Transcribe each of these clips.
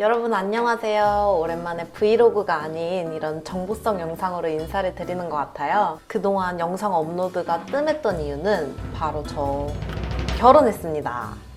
여러분 안녕하세요. 오랜만에 브이로그가 아닌 이런 정보성 영상으로 인사를 드리는 것 같아요. 그동안 영상 업로드가 뜸했던 이유는 바로 저 결혼했습니다.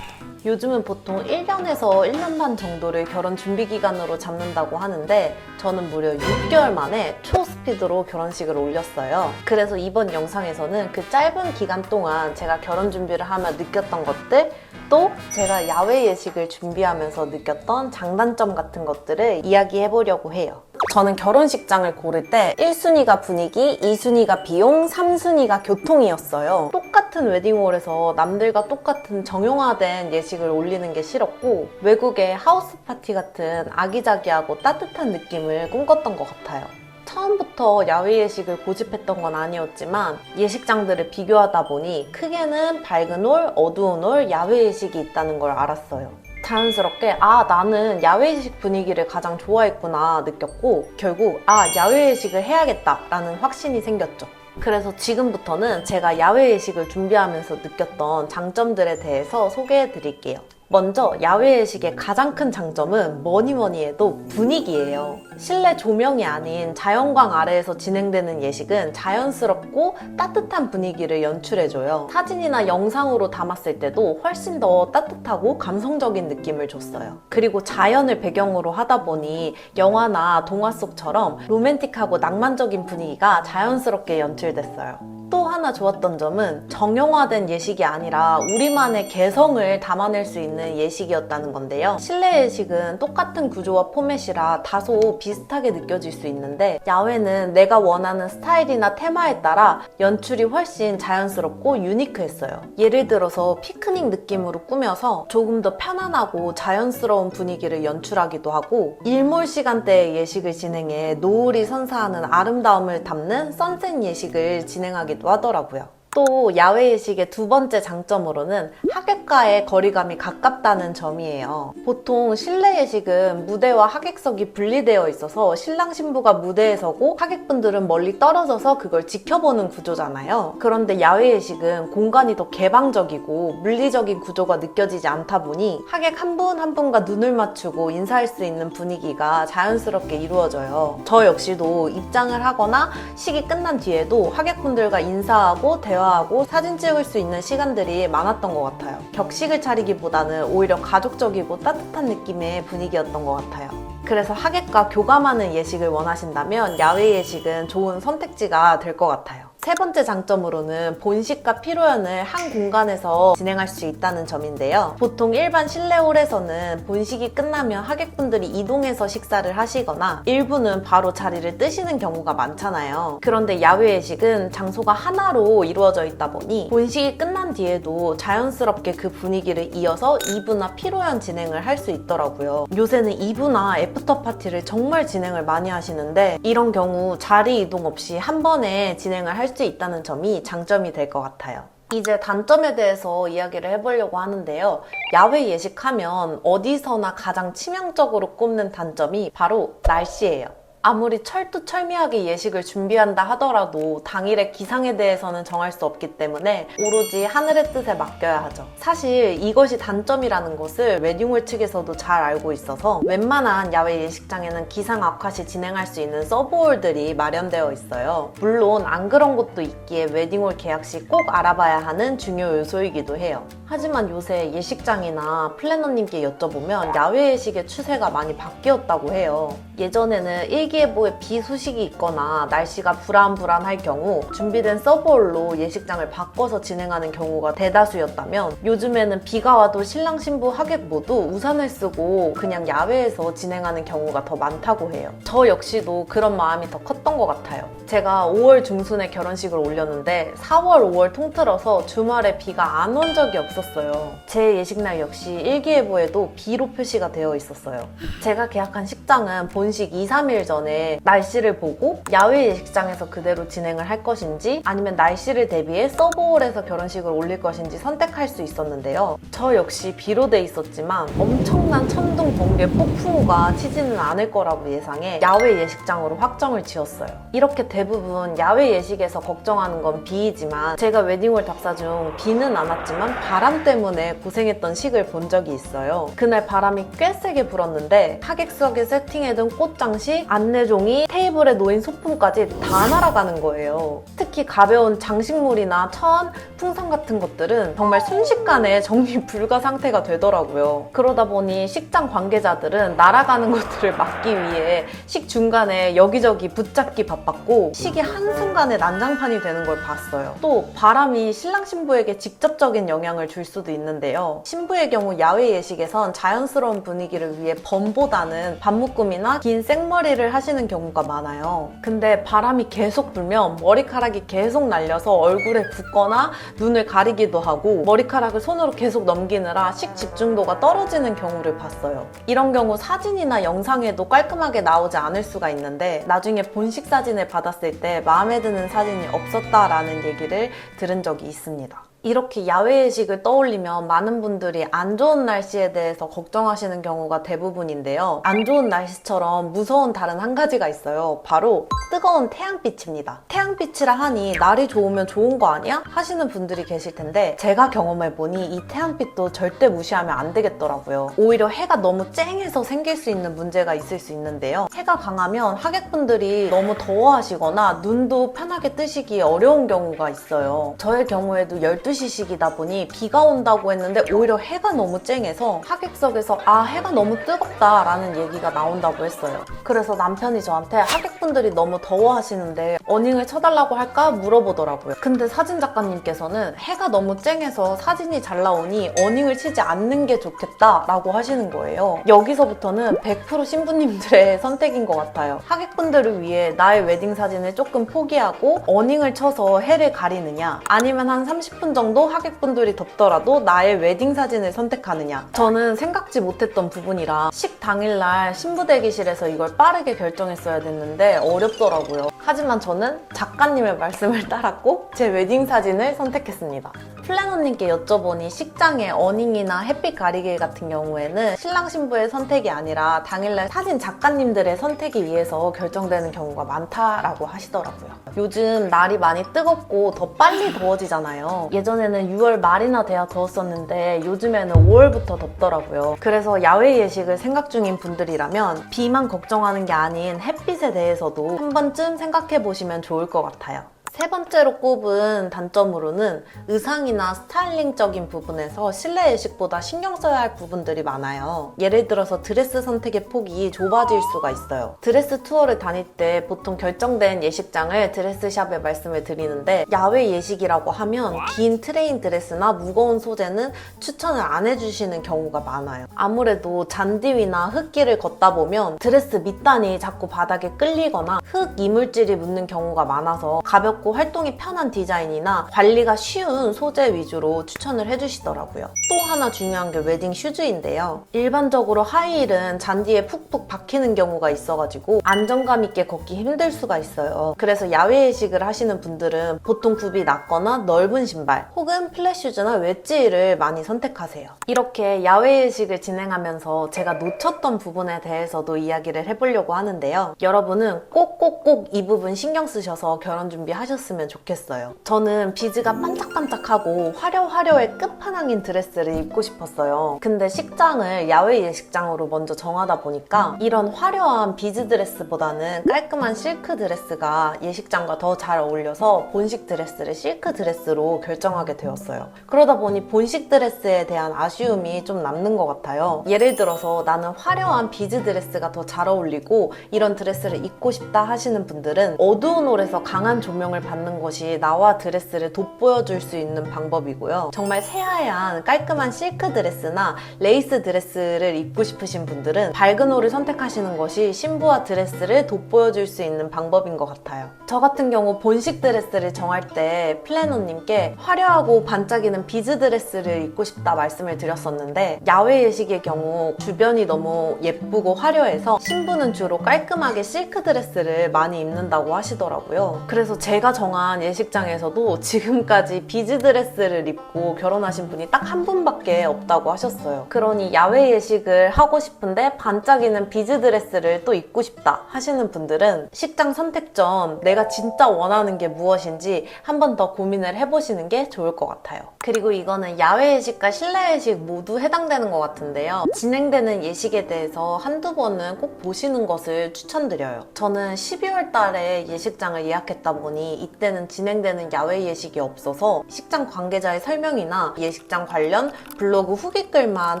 요즘은 보통 1년에서 1년 반 정도를 결혼 준비 기간으로 잡는다고 하는데 저는 무려 6개월 만에 초스피드로 결혼식을 올렸어요. 그래서 이번 영상에서는 그 짧은 기간 동안 제가 결혼 준비를 하며 느꼈던 것들, 또 제가 야외 예식을 준비하면서 느꼈던 장단점 같은 것들을 이야기해보려고 해요. 저는 결혼식장을 고를 때 1순위가 분위기, 2순위가 비용, 3순위가 교통이었어요. 똑같은 웨딩홀에서 남들과 똑같은 정형화된 예식을 올리는 게 싫었고, 외국의 하우스 파티 같은 아기자기하고 따뜻한 느낌을 꿈꿨던 것 같아요. 처음부터 야외 예식을 고집했던 건 아니었지만 예식장들을 비교하다 보니 크게는 밝은 홀, 어두운 홀, 야외 예식이 있다는 걸 알았어요. 자연스럽게 나는 야외 예식 분위기를 가장 좋아했구나 느꼈고, 결국 야외 예식을 해야겠다라는 확신이 생겼죠. 그래서 지금부터는 제가 야외 예식을 준비하면서 느꼈던 장점들에 대해서 소개해 드릴게요. 먼저 야외 예식의 가장 큰 장점은 뭐니 해도 분위기예요. 실내 조명이 아닌 자연광 아래에서 진행되는 예식은 자연스럽고 따뜻한 분위기를 연출해줘요. 사진이나 영상으로 담았을 때도 훨씬 더 따뜻하고 감성적인 느낌을 줬어요. 그리고 자연을 배경으로 하다 보니 영화나 동화 속처럼 로맨틱하고 낭만적인 분위기가 자연스럽게 연출됐어요. 또 하나 좋았던 점은 정형화된 예식이 아니라 우리만의 개성을 담아낼 수 있는 예식이었다는 건데요. 실내 예식은 똑같은 구조와 포맷이라 다소 비슷하게 느껴질 수 있는데, 야외는 내가 원하는 스타일이나 테마에 따라 연출이 훨씬 자연스럽고 유니크했어요. 예를 들어서 피크닉 느낌으로 꾸며서 조금 더 편안하고 자연스러운 분위기를 연출하기도 하고, 일몰 시간대에 예식을 진행해 노을이 선사하는 아름다움을 담는 선셋 예식을 진행하기도 하더라고요. 또 야외 예식의 두 번째 장점으로는 하객과의 거리감이 가깝다는 점이에요. 보통 실내 예식은 무대와 하객석이 분리되어 있어서 신랑 신부가 무대에 서고 하객분들은 멀리 떨어져서 그걸 지켜보는 구조잖아요. 그런데 야외 예식은 공간이 더 개방적이고 물리적인 구조가 느껴지지 않다 보니 하객 한 분 한 분과 눈을 맞추고 인사할 수 있는 분위기가 자연스럽게 이루어져요. 저 역시도 입장을 하거나 식이 끝난 뒤에도 하객분들과 인사하고 대화하고 사진 찍을 수 있는 시간들이 많았던 것 같아요. 격식을 차리기보다는 오히려 가족적이고 따뜻한 느낌의 분위기였던 것 같아요. 그래서 하객과 교감하는 예식을 원하신다면 야외 예식은 좋은 선택지가 될 것 같아요. 세 번째 장점으로는 본식과 피로연을 한 공간에서 진행할 수 있다는 점인데요. 보통 일반 실내홀에서는 본식이 끝나면 하객분들이 이동해서 식사를 하시거나 일부는 바로 자리를 뜨시는 경우가 많잖아요. 그런데 야외 예식은 장소가 하나로 이루어져 있다 보니 본식이 끝난 뒤에도 자연스럽게 그 분위기를 이어서 2부나 피로연 진행을 할 수 있더라고요. 요새는 2부나 애프터 파티를 정말 진행을 많이 하시는데, 이런 경우 자리 이동 없이 한 번에 진행을 할 수 있다는 점이 장점이 될 것 같아요. 이제 단점에 대해서 이야기를 해보려고 하는데요. 야외 예식하면 어디서나 가장 치명적으로 꼽는 단점이 바로 날씨예요. 아무리 철두철미하게 예식을 준비한다 하더라도 당일의 기상에 대해서는 정할 수 없기 때문에 오로지 하늘의 뜻에 맡겨야 하죠. 사실 이것이 단점이라는 것을 웨딩홀 측에서도 잘 알고 있어서 웬만한 야외 예식장에는 기상 악화 시 진행할 수 있는 서브홀들이 마련되어 있어요. 물론 안 그런 곳도 있기에 웨딩홀 계약 시 꼭 알아봐야 하는 중요 요소이기도 해요. 하지만 요새 예식장이나 플래너님께 여쭤보면 야외 예식의 추세가 많이 바뀌었다고 해요. 예전에는 일기예보에 비 소식이 있거나 날씨가 불안할 경우 준비된 서브홀로 예식장을 바꿔서 진행하는 경우가 대다수였다면, 요즘에는 비가 와도 신랑 신부 하객 모두 우산을 쓰고 그냥 야외에서 진행하는 경우가 더 많다고 해요. 저 역시도 그런 마음이 더 컸던 것 같아요. 제가 5월 중순에 결혼식을 올렸는데 4월, 5월 통틀어서 주말에 비가 안 온 적이 없었어요. 제 예식날 역시 일기예보에도 비로 표시가 되어 있었어요. 제가 계약한 식장은 본식 2, 3일 전 전에 날씨를 보고 야외 예식장에서 그대로 진행을 할 것인지 아니면 날씨를 대비해 서브홀에서 결혼식을 올릴 것인지 선택할 수 있었는데요. 저 역시 비로 돼 있었지만 엄청난 천둥, 번개, 폭풍우가 치지는 않을 거라고 예상해 야외 예식장으로 확정을 지었어요. 이렇게 대부분 야외 예식에서 걱정하는 건 비이지만 제가 웨딩홀 답사 중 비는 안 왔지만 바람 때문에 고생했던 식을 본 적이 있어요. 그날 바람이 꽤 세게 불었는데 하객석에 세팅해둔 꽃장식, 안내종이, 테이블에 놓인 소품까지 다 날아가는 거예요. 특히 가벼운 장식물이나 천, 풍선 같은 것들은 정말 순식간에 정리 불가 상태가 되더라고요. 그러다 보니 식장 관계자들은 날아가는 것들을 막기 위해 식 중간에 여기저기 붙잡기 바빴고 식이 한순간에 난장판이 되는 걸 봤어요. 또 바람이 신랑 신부에게 직접적인 영향을 줄 수도 있는데요. 신부의 경우 야외 예식에선 자연스러운 분위기를 위해 범보다는 반묶음이나 긴 생머리를 하시는 경우가 많아요. 근데 바람이 계속 불면 머리카락이 계속 날려서 얼굴에 붓거나 눈을 가리기도 하고 머리카락을 손으로 계속 넘기느라 식 집중도가 떨어지는 경우를 봤어요. 이런 경우 사진이나 영상에도 깔끔하게 나오지 않을 수가 있는데 나중에 본식 사진을 받았을 때 마음에 드는 사진이 없었다라는 얘기를 들은 적이 있습니다. 이렇게 야외 예식을 떠올리면 많은 분들이 안 좋은 날씨에 대해서 걱정하시는 경우가 대부분인데요. 안 좋은 날씨처럼 무서운 다른 한 가지가 있어요. 바로 뜨거운 태양빛입니다. 태양빛이라 하니 날이 좋으면 좋은 거 아니야? 하시는 분들이 계실 텐데 제가 경험해보니 이 태양빛도 절대 무시하면 안 되겠더라고요. 오히려 해가 너무 쨍해서 생길 수 있는 문제가 있을 수 있는데요. 해가 강하면 하객분들이 너무 더워하시거나 눈도 편하게 뜨시기 어려운 경우가 있어요. 저의 경우에도 12시식이다 보니 비가 온다고 했는데 오히려 해가 너무 쨍해서 하객석에서 해가 너무 뜨겁다 라는 얘기가 나온다고 했어요. 그래서 남편이 저한테 하객분들이 너무 더워하시는데 어닝을 쳐달라고 할까 물어보더라고요. 근데 사진 작가님께서는 해가 너무 쨍해서 사진이 잘 나오니 어닝을 치지 않는 게 좋겠다 라고 하시는 거예요. 여기서부터는 100% 신부님들의 선택인 것 같아요. 하객분들을 위해 나의 웨딩 사진을 조금 포기하고 어닝을 쳐서 해를 가리느냐 아니면 한 30분 정도 하객분들이 덥더라도 나의 웨딩 사진을 선택하느냐. 저는 생각지 못했던 부분이라 식 당일날 신부 대기실에서 이걸 빠르게 결정했어야 됐는데 어렵더라고요. 하지만 저는 작가님의 말씀을 따랐고 제 웨딩 사진을 선택했습니다. 플래너님께 여쭤보니 식장에 어닝이나 햇빛 가리개 같은 경우에는 신랑 신부의 선택이 아니라 당일날 사진 작가님들의 선택에 의해서 결정되는 경우가 많다라고 하시더라고요. 요즘 날이 많이 뜨겁고 더 빨리 더워지잖아요. 예전에는 6월 말이나 돼야 더웠었는데 요즘에는 5월부터 덥더라고요. 그래서 야외 예식을 생각 중인 분들이라면 비만 걱정하는 게 아닌 햇빛에 대해서도 한 번쯤 생각해 보시면 좋을 것 같아요. 세 번째로 꼽은 단점으로는 의상이나 스타일링적인 부분에서 실내 예식보다 신경 써야 할 부분들이 많아요. 예를 들어서 드레스 선택의 폭이 좁아질 수가 있어요. 드레스 투어를 다닐 때 보통 결정된 예식장을 드레스샵에 말씀을 드리는데 야외 예식이라고 하면 긴 트레인 드레스나 무거운 소재는 추천을 안 해주시는 경우가 많아요. 아무래도 잔디 위나 흙길을 걷다 보면 드레스 밑단이 자꾸 바닥에 끌리거나 흙 이물질이 묻는 경우가 많아서 가볍고 활동이 편한 디자인이나 관리가 쉬운 소재 위주로 추천을 해주시더라고요. 또 하나 중요한 게 웨딩 슈즈인데요. 일반적으로 하이힐은 잔디에 푹푹 박히는 경우가 있어가지고 안정감 있게 걷기 힘들 수가 있어요. 그래서 야외 예식을 하시는 분들은 보통 굽이 낮거나 넓은 신발 혹은 플랫슈즈나 웨지를 많이 선택하세요. 이렇게 야외 예식을 진행하면서 제가 놓쳤던 부분에 대해서도 이야기를 해보려고 하는데요. 여러분은 꼭꼭꼭 이 부분 신경 쓰셔서 결혼 준비하셨으면 좋겠어요. 저는 비즈가 반짝반짝하고 화려화려의 끝판왕인 드레스를 입고 싶었어요. 근데 식장을 야외 예식장으로 먼저 정하다 보니까 이런 화려한 비즈 드레스보다는 깔끔한 실크 드레스가 예식장과 더 잘 어울려서 본식 드레스를 실크 드레스로 결정하게 되었어요. 그러다 보니 본식 드레스에 대한 아쉬움이 좀 남는 것 같아요. 예를 들어서 나는 화려한 비즈 드레스가 더 잘 어울리고 이런 드레스를 입고 싶다 하시는 분들은 어두운 홀에서 강한 조명을 예식장을 받는 것이 나와 드레스를 돋보여줄 수 있는 방법이고요. 정말 새하얀 깔끔한 실크 드레스나 레이스 드레스를 입고 싶으신 분들은 밝은 홀을 선택하시는 것이 신부와 드레스를 돋보여줄 수 있는 방법인 것 같아요. 저 같은 경우 본식 드레스를 정할 때 플래너님께 화려하고 반짝이는 비즈 드레스를 입고 싶다 말씀을 드렸었는데, 야외 예식의 경우 주변이 너무 예쁘고 화려해서 신부는 주로 깔끔하게 실크 드레스를 많이 입는다고 하시더라고요. 그래서 제가 정한 예식장에서도 지금까지 비즈 드레스를 입고 결혼하신 분이 딱 한 분밖에 없다고 하셨어요. 그러니 야외 예식을 하고 싶은데 반짝이는 비즈 드레스를 또 입고 싶다 하시는 분들은 식장 선택 전 내가 진짜 원하는 게 무엇인지 한 번 더 고민을 해보시는 게 좋을 것 같아요. 그리고 이거는 야외 예식과 실내 예식 모두 해당되는 것 같은데요. 진행되는 예식에 대해서 한두 번은 꼭 보시는 것을 추천드려요. 저는 12월 달에 예식장을 예약했다 보니 이때는 진행되는 야외 예식이 없어서 식장 관계자의 설명이나 예식장 관련 블로그 후기 글만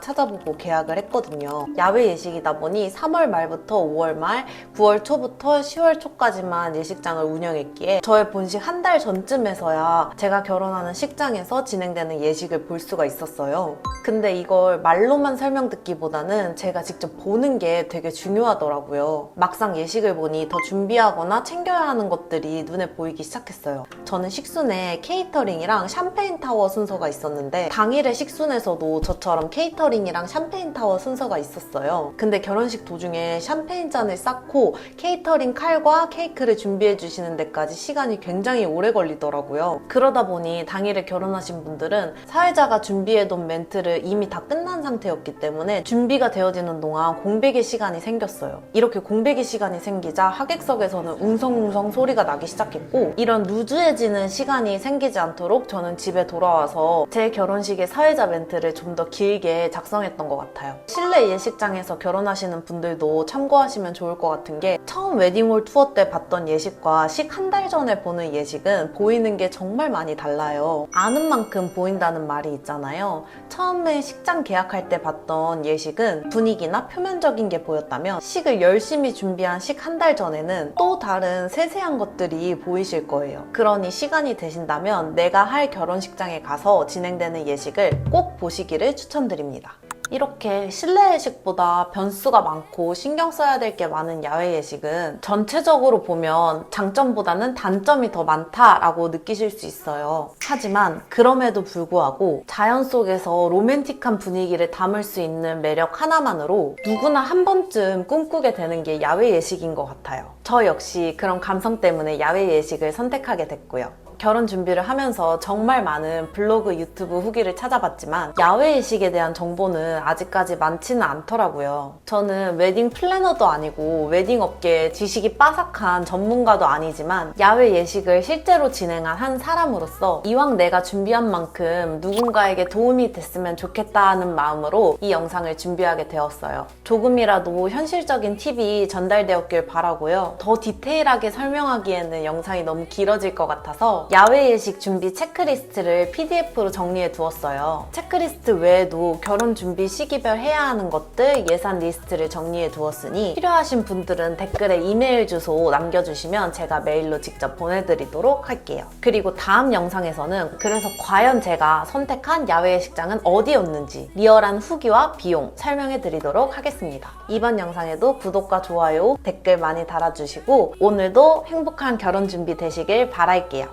찾아보고 계약을 했거든요. 야외 예식이다 보니 3월 말부터 5월 말, 9월 초부터 10월 초까지만 예식장을 운영했기에 저의 본식 한 달 전쯤에서야 제가 결혼하는 식장에서 진행되는 예식을 볼 수가 있었어요. 근데 이걸 말로만 설명 듣기보다는 제가 직접 보는 게 되게 중요하더라고요. 막상 예식을 보니 더 준비하거나 챙겨야 하는 것들이 눈에 보이기 시작했어요. 저는 식순에 케이터링이랑 샴페인 타워 순서가 있었는데, 당일의 식순에서도 저처럼 케이터링이랑 샴페인 타워 순서가 있었어요. 근데 결혼식 도중에 샴페인 잔을 쌓고 케이터링 칼과 케이크를 준비해 주시는 데까지 시간이 굉장히 오래 걸리더라고요. 그러다 보니 당일에 결혼하신 분들은 사회자가 준비해둔 멘트를 이미 다 끝난 상태였기 때문에 준비가 되어지는 동안 공백의 시간이 생겼어요. 이렇게 공백의 시간이 생기자 하객석에서는 웅성웅성 소리가 나기 시작했고, 이런 루즈해지는 시간이 생기지 않도록 저는 집에 돌아와서 제 결혼식의 사회자 멘트를 좀 더 길게 작성했던 것 같아요. 실내 예식장에서 결혼하시는 분들도 참고하시면 좋을 것 같은 게, 처음 웨딩홀 투어 때 봤던 예식과 식 한 달 전에 보는 예식은 보이는 게 정말 많이 달라요. 아는 만큼 보인다는 말이 있잖아요. 처음에 식장 계약할 때 봤던 예식은 분위기나 표면적인 게 보였다면, 식을 열심히 준비한 식 한 달 전에는 또 다른 세세한 것들이 보이실 거예요. 그러니 시간이 되신다면 내가 할 결혼식장에 가서 진행되는 예식을 꼭 보시기를 추천드립니다. 이렇게 실내 예식보다 변수가 많고 신경 써야 될 게 많은 야외 예식은 전체적으로 보면 장점보다는 단점이 더 많다라고 느끼실 수 있어요. 하지만 그럼에도 불구하고 자연 속에서 로맨틱한 분위기를 담을 수 있는 매력 하나만으로 누구나 한 번쯤 꿈꾸게 되는 게 야외 예식인 것 같아요. 저 역시 그런 감성 때문에 야외 예식을 선택하게 됐고요. 결혼 준비를 하면서 정말 많은 블로그, 유튜브 후기를 찾아봤지만 야외 예식에 대한 정보는 아직까지 많지는 않더라고요. 저는 웨딩 플래너도 아니고 웨딩 업계에 지식이 빠삭한 전문가도 아니지만 야외 예식을 실제로 진행한 한 사람으로서 이왕 내가 준비한 만큼 누군가에게 도움이 됐으면 좋겠다는 마음으로 이 영상을 준비하게 되었어요. 조금이라도 현실적인 팁이 전달되었길 바라고요. 더 디테일하게 설명하기에는 영상이 너무 길어질 것 같아서 야외 예식 준비 체크리스트를 PDF로 정리해 두었어요. 체크리스트 외에도 결혼 준비 시기별 해야 하는 것들 예산 리스트를 정리해 두었으니 필요하신 분들은 댓글에 이메일 주소 남겨주시면 제가 메일로 직접 보내드리도록 할게요. 그리고 다음 영상에서는 그래서 과연 제가 선택한 야외 예식장은 어디였는지 리얼한 후기와 비용 설명해 드리도록 하겠습니다. 이번 영상에도 구독과 좋아요, 댓글 많이 달아주시고 오늘도 행복한 결혼 준비 되시길 바랄게요.